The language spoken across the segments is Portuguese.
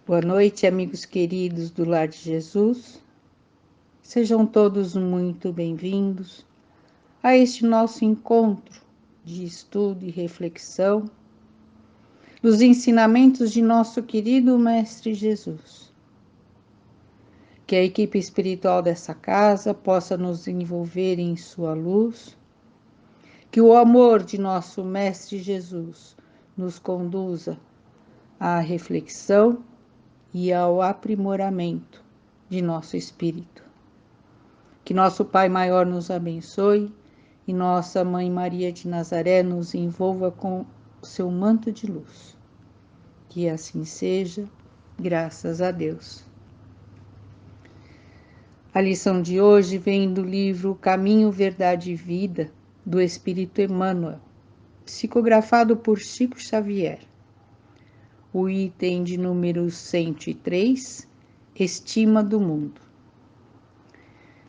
Boa noite, amigos queridos do Lar de Jesus. Sejam todos muito bem-vindos a este nosso encontro de estudo e reflexão dos ensinamentos de nosso querido Mestre Jesus. Que a equipe espiritual dessa casa possa nos envolver em sua luz, que o amor de nosso Mestre Jesus nos conduza à reflexão e ao aprimoramento de nosso espírito. Que nosso Pai Maior nos abençoe e nossa Mãe Maria de Nazaré nos envolva com o seu manto de luz. Que assim seja, graças a Deus. A lição de hoje vem do livro Caminho, Verdade e Vida, do Espírito Emmanuel, psicografado por Chico Xavier. O item de número 103, Estima do Mundo.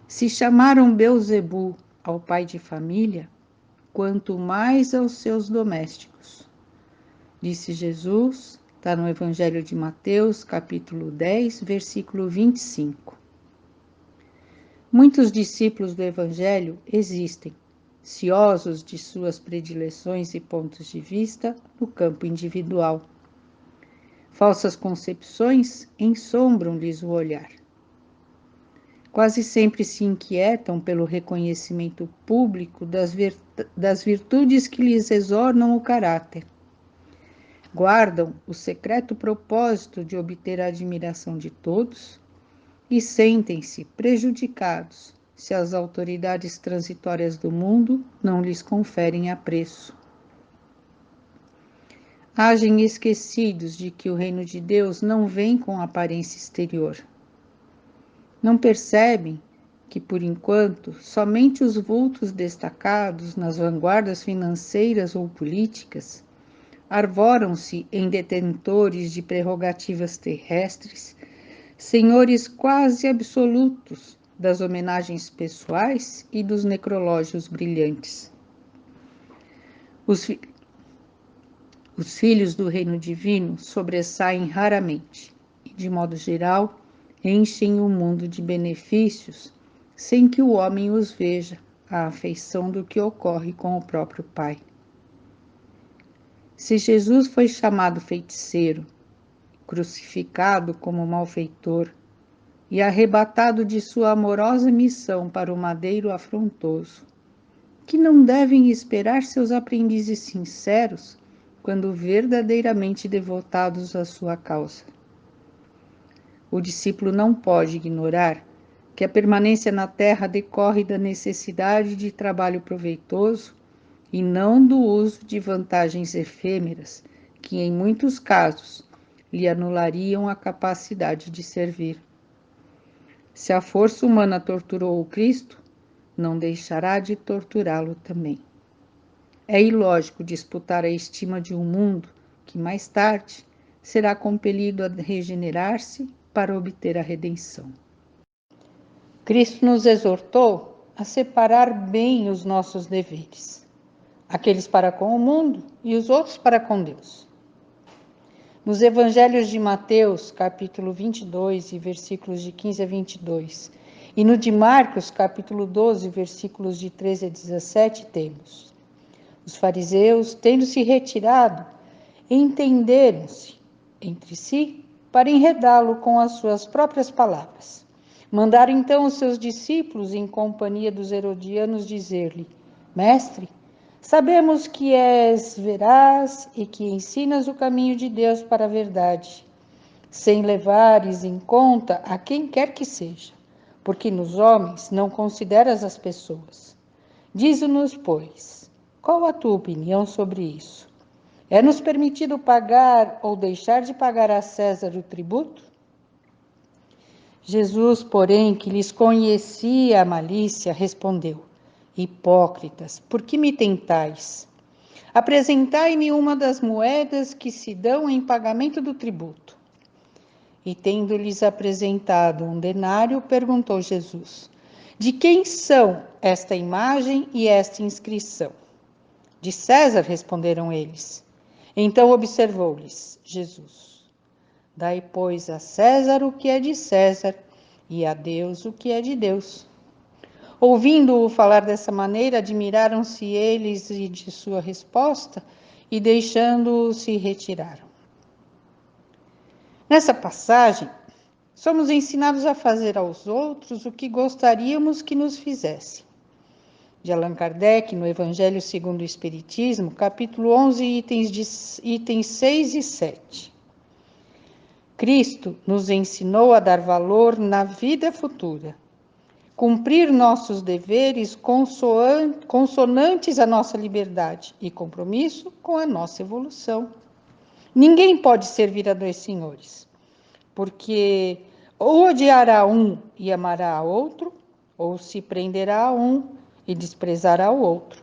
Se chamaram Beelzebu ao pai de família, quanto mais aos seus domésticos. Disse Jesus, está no Evangelho de Mateus, capítulo 10, versículo 25. Muitos discípulos do Evangelho existem, ciosos de suas predileções e pontos de vista no campo individual. Falsas concepções ensombram-lhes o olhar. Quase sempre se inquietam pelo reconhecimento público das virtudes que lhes exornam o caráter. Guardam o secreto propósito de obter a admiração de todos e sentem-se prejudicados se as autoridades transitórias do mundo não lhes conferem apreço. Agem esquecidos de que o reino de Deus não vem com aparência exterior. Não percebem que, por enquanto, somente os vultos destacados nas vanguardas financeiras ou políticas arvoram-se em detentores de prerrogativas terrestres, senhores quase absolutos das homenagens pessoais e dos necrológios brilhantes. Os filhos do reino divino sobressaem raramente e, de modo geral, enchem o mundo de benefícios sem que o homem os veja, à afeição do que ocorre com o próprio Pai. Se Jesus foi chamado feiticeiro, crucificado como malfeitor e arrebatado de sua amorosa missão para o madeiro afrontoso, que não devem esperar seus aprendizes sinceros quando verdadeiramente devotados à sua causa. O discípulo não pode ignorar que a permanência na terra decorre da necessidade de trabalho proveitoso e não do uso de vantagens efêmeras que, em muitos casos, lhe anulariam a capacidade de servir. Se a força humana torturou o Cristo, não deixará de torturá-lo também. É ilógico disputar a estima de um mundo que, mais tarde, será compelido a regenerar-se para obter a redenção. Cristo nos exortou a separar bem os nossos deveres, aqueles para com o mundo e os outros para com Deus. Nos Evangelhos de Mateus, capítulo 22, e versículos de 15 a 22, e no de Marcos, capítulo 12, versículos de 13 a 17, temos: os fariseus, tendo se retirado, entenderam-se entre si para enredá-lo com as suas próprias palavras. Mandaram então os seus discípulos, em companhia dos herodianos, dizer-lhe: Mestre, sabemos que és veraz e que ensinas o caminho de Deus para a verdade, sem levares em conta a quem quer que seja, porque nos homens não consideras as pessoas. Dize-nos, pois, qual a tua opinião sobre isso? É-nos permitido pagar ou deixar de pagar a César o tributo? Jesus, porém, que lhes conhecia a malícia, respondeu: Hipócritas, por que me tentais? Apresentai-me uma das moedas que se dão em pagamento do tributo. E tendo-lhes apresentado um denário, perguntou Jesus: De quem são esta imagem e esta inscrição? De César, responderam eles. Então observou-lhes Jesus: Dai, pois, a César o que é de César e a Deus o que é de Deus. Ouvindo-o falar dessa maneira, admiraram-se eles de sua resposta e, deixando-o, se retiraram. Nessa passagem, somos ensinados a fazer aos outros o que gostaríamos que nos fizessem. De Allan Kardec, no Evangelho segundo o Espiritismo, capítulo 11, itens 6 e 7. Cristo nos ensinou a dar valor na vida futura, cumprir nossos deveres consonantes à nossa liberdade e compromisso com a nossa evolução. Ninguém pode servir a dois senhores, porque ou odiará um e amará a outro, ou se prenderá a um e desprezará o outro.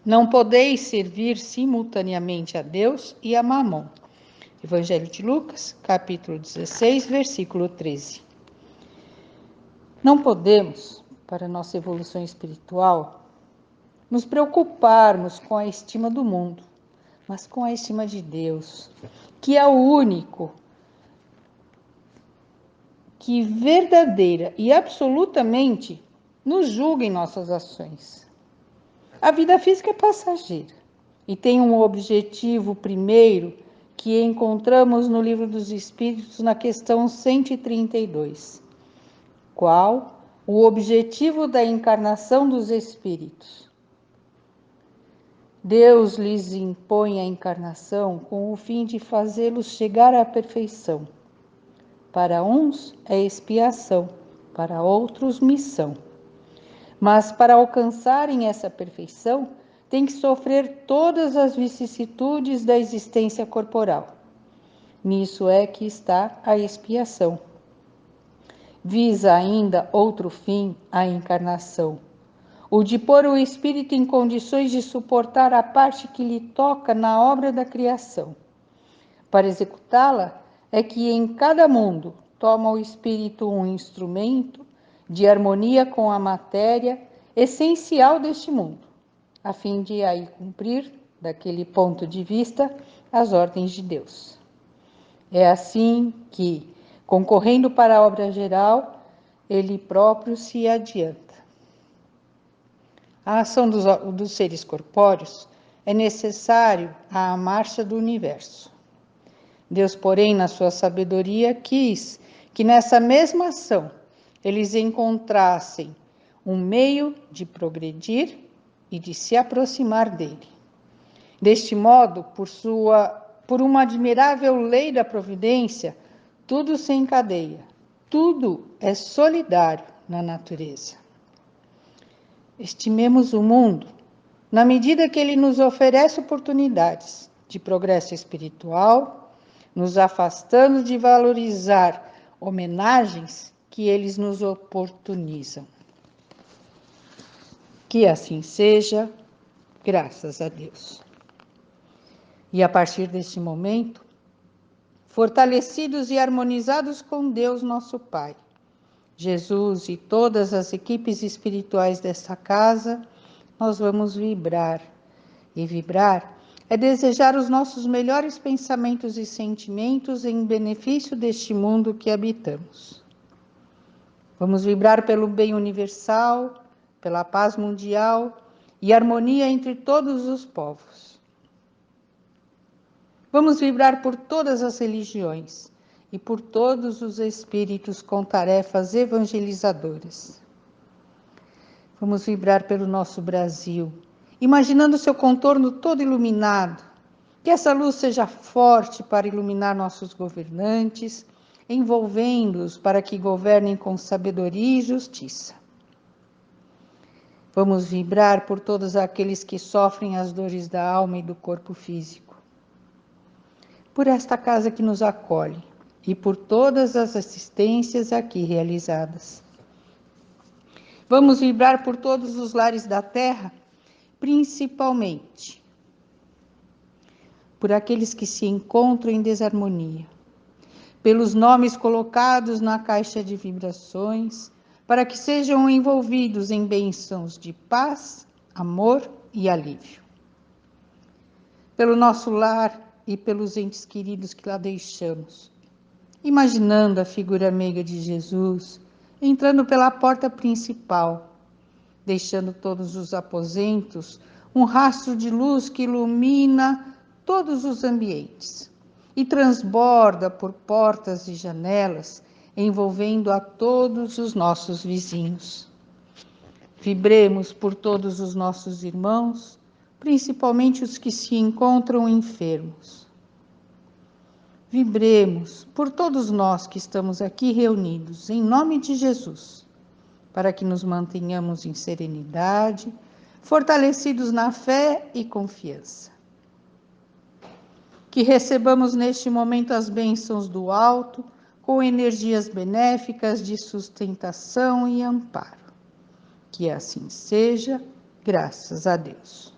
Não podeis servir simultaneamente a Deus e a Mamon. Evangelho de Lucas, capítulo 16, versículo 13. Não podemos, para nossa evolução espiritual, nos preocuparmos com a estima do mundo, mas com a estima de Deus, que é o único que verdadeira e absolutamente nos julga em nossas ações. A vida física é passageira e tem um objetivo primeiro que encontramos no Livro dos Espíritos, na questão 132. Qual o objetivo da encarnação dos espíritos? Deus lhes impõe a encarnação com o fim de fazê-los chegar à perfeição. Para uns é expiação, para outros missão. Mas para alcançarem essa perfeição, tem que sofrer todas as vicissitudes da existência corporal. Nisso é que está a expiação. Visa ainda outro fim, a encarnação, o de pôr o espírito em condições de suportar a parte que lhe toca na obra da criação. Para executá-la, é que em cada mundo toma o espírito um instrumento de harmonia com a matéria essencial deste mundo, a fim de aí cumprir, daquele ponto de vista, as ordens de Deus. É assim que, concorrendo para a obra geral, ele próprio se adianta. A ação dos seres corpóreos é necessário à marcha do universo. Deus, porém, na sua sabedoria, quis que nessa mesma ação eles encontrassem um meio de progredir e de se aproximar dele. Deste modo, por uma admirável lei da providência, tudo se encadeia, tudo é solidário na natureza. Estimemos o mundo na medida que ele nos oferece oportunidades de progresso espiritual, nos afastando de valorizar homenagens que eles nos oportunizam. Que assim seja, graças a Deus. E a partir deste momento, fortalecidos e harmonizados com Deus, nosso Pai, Jesus e todas as equipes espirituais desta casa, nós vamos vibrar. E vibrar é desejar os nossos melhores pensamentos e sentimentos em benefício deste mundo que habitamos. Vamos vibrar pelo bem universal, pela paz mundial e harmonia entre todos os povos. Vamos vibrar por todas as religiões e por todos os espíritos com tarefas evangelizadoras. Vamos vibrar pelo nosso Brasil, imaginando seu contorno todo iluminado, que essa luz seja forte para iluminar nossos governantes, envolvendo-os para que governem com sabedoria e justiça. Vamos vibrar por todos aqueles que sofrem as dores da alma e do corpo físico, por esta casa que nos acolhe e por todas as assistências aqui realizadas. Vamos vibrar por todos os lares da terra, principalmente por aqueles que se encontram em desarmonia, pelos nomes colocados na caixa de vibrações, para que sejam envolvidos em bênçãos de paz, amor e alívio. Pelo nosso lar e pelos entes queridos que lá deixamos, imaginando a figura meiga de Jesus entrando pela porta principal, deixando todos os aposentos um rastro de luz que ilumina todos os ambientes e transborda por portas e janelas, envolvendo a todos os nossos vizinhos. Vibremos por todos os nossos irmãos, principalmente os que se encontram enfermos. Vibremos por todos nós que estamos aqui reunidos, em nome de Jesus, para que nos mantenhamos em serenidade, fortalecidos na fé e confiança. Que recebamos neste momento as bênçãos do alto, com energias benéficas de sustentação e amparo. Que assim seja, graças a Deus.